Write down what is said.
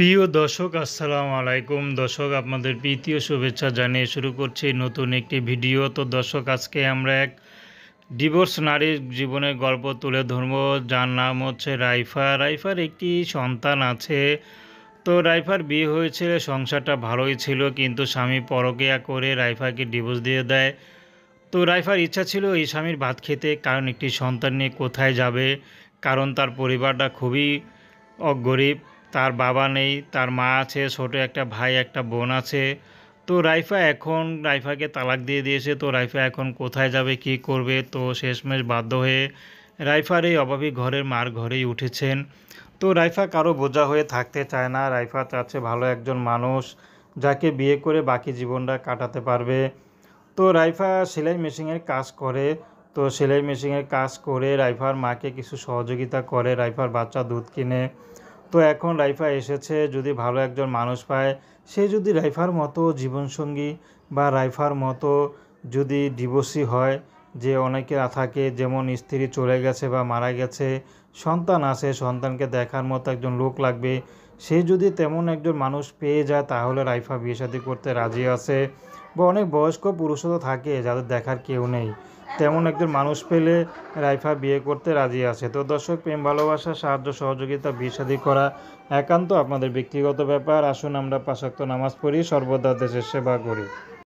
প্রিয় দর্শক আসসালামু আলাইকুম। দর্শক আপনাদের প্রীতি ও শুভেচ্ছা জানিয়ে শুরু করছি নতুন একটি ভিডিও। তো দর্শক আজকে আমরা এক ডিভোর্স নারীর জীবনের গল্প তুলে ধরব, যার নাম হচ্ছে রাইফা। রাইফার একটি সন্তান আছে। তো রাইফার বিয়ে হয়েছিল, সংসারটা ভালোই ছিল, কিন্তু স্বামী পরকীয়া করে রাইফাকে ডিভোর্স দিয়ে দেয়। তো রাইফার ইচ্ছা ছিল এই স্বামীর ভাত খেতে, কারণ একটি সন্তান নিয়ে কোথায় যাবে, কারণ তার পরিবারটা খুবই গরিব। তার বাবা নেই, তার মা আছে, ছোট একটা ভাই একটা বোন আছে। তো রাইফাকে তালাক দিয়ে দিয়েছে। তো রাইফা এখন কোথায় যাবে, কি করবে? তো শেষমেশ বাধ্য হয়ে রাইফার এই অভাবী ঘরের মার ঘরেই উঠেছেন। তো রাইফা কারো বোঝা হয়ে থাকতে চায় না। রাইফা চাচ্ছে ভালো একজন মানুষ, যাকে বিয়ে করে বাকি জীবনটা কাটাতে পারবে। তো রাইফা সেলাই মেশিনের কাজ করে। তো সেলাই মেশিনের কাজ করে রাইফার মাকে কিছু সহযোগিতা করে, রাইফার বাচ্চা দুধ কিনে। তো এখন রাইফা এসেছে, যদি ভালো একজন মানুষ পায়, সে যদি রাইফার মতো জীবনসঙ্গী বা রাইফার মতো যদি ডিভোর্সি হয়, যে অনেকে থাকে যেমন স্ত্রী চলে গেছে বা মারা গেছে, সন্তান আছে, সন্তানকে দেখার মতো একজন লোক লাগবে, সে যদি তেমন একজন মানুষ পেয়ে যায়, তাহলে রাইফা বিয়ে শাদী করতে রাজি আছে। বা অনেক বয়স্ক পুরুষও তো থাকে যাদের দেখার কেউ নেই, তেমন একজন মানুষ পেলে রাইফা বিয়ে করতে রাজি আছে। তো দর্শক, প্রেম ভালোবাসা সাহায্য সহযোগিতা বিয়ে শাদী করা একান্ত আপনাদের ব্যক্তিগত ব্যাপার। আসুন আমরা ৫ ওয়াক্ত নামাজ পড়ি, সর্বদা দেশের সেবা করি।